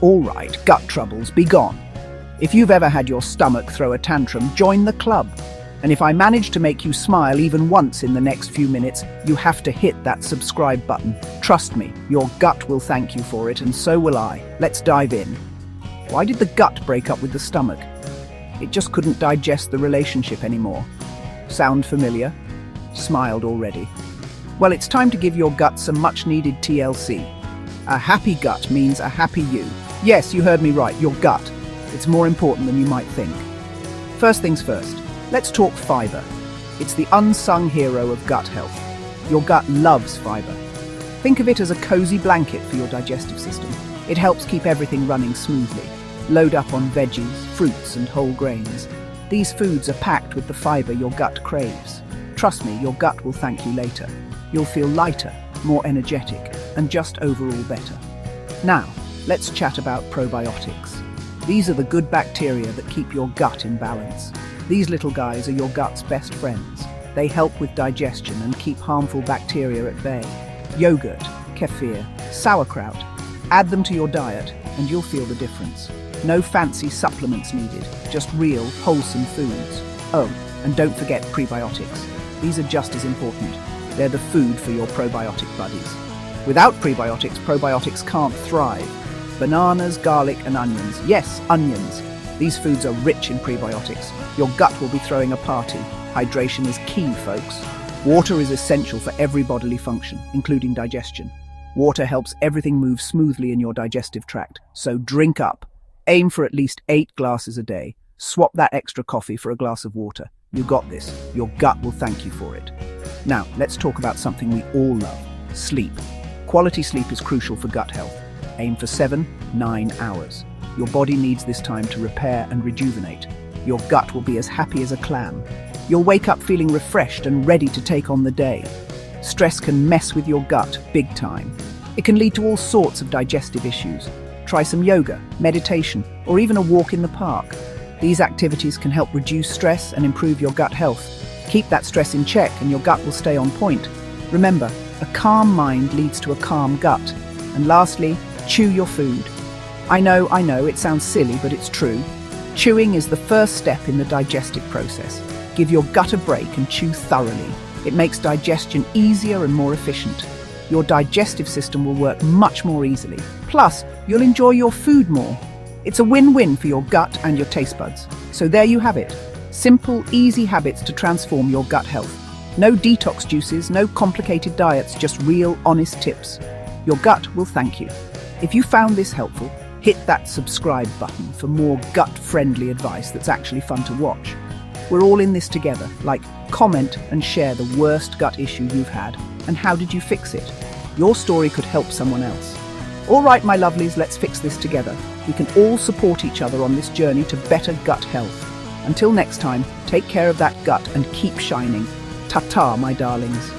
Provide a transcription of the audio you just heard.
All right, gut troubles, be gone. If you've ever had your stomach throw a tantrum, join the club. And if I manage to make you smile even once in the next few minutes, you have to hit that subscribe button. Trust me, your gut will thank you for it, and so will I. Let's dive in. Why did the gut break up with the stomach? It just couldn't digest the relationship anymore. Sound familiar? Smiled already. Well, it's time to give your gut some much-needed TLC. A happy gut means a happy you. Yes, you heard me right, your gut. It's more important than you might think. First things first, let's talk fiber. It's the unsung hero of gut health. Your gut loves fiber. Think of it as a cozy blanket for your digestive system. It helps keep everything running smoothly. Load up on veggies, fruits, and whole grains. These foods are packed with the fiber your gut craves. Trust me, your gut will thank you later. You'll feel lighter, more energetic, and just overall better. Now, let's chat about probiotics. These are the good bacteria that keep your gut in balance. These little guys are your gut's best friends. They help with digestion and keep harmful bacteria at bay. Yogurt, kefir, sauerkraut. Add them to your diet and you'll feel the difference. No fancy supplements needed, just real, wholesome foods. Oh, and don't forget prebiotics. These are just as important. They're the food for your probiotic buddies. Without prebiotics, probiotics can't thrive. Bananas, garlic, and onions. Yes, onions. These foods are rich in prebiotics. Your gut will be throwing a party. Hydration is key, folks. Water is essential for every bodily function, including digestion. Water helps everything move smoothly in your digestive tract, so drink up. Aim for at least 8 glasses a day. Swap that extra coffee for a glass of water. You got this. Your gut will thank you for it. Now, let's talk about something we all love: sleep. Quality sleep is crucial for gut health. Aim for 7-9 hours. Your body needs this time to repair and rejuvenate. Your gut will be as happy as a clam. You'll wake up feeling refreshed and ready to take on the day. Stress can mess with your gut big time. It can lead to all sorts of digestive issues. Try some yoga, meditation, or even a walk in the park. These activities can help reduce stress and improve your gut health. Keep that stress in check and your gut will stay on point. Remember, a calm mind leads to a calm gut. And lastly, chew your food. I know, it sounds silly, but it's true. Chewing is the first step in the digestive process. Give your gut a break and chew thoroughly. It makes digestion easier and more efficient. Your digestive system will work much more easily. Plus, you'll enjoy your food more. It's a win-win for your gut and your taste buds. So there you have it. Simple, easy habits to transform your gut health. No detox juices, no complicated diets, just real, honest tips. Your gut will thank you. If you found this helpful, hit that subscribe button for more gut-friendly advice that's actually fun to watch. We're all in this together. Like, comment and share the worst gut issue you've had, and how did you fix it? Your story could help someone else. All right, my lovelies, let's fix this together. We can all support each other on this journey to better gut health. Until next time, take care of that gut and keep shining. Ta-ta, my darlings.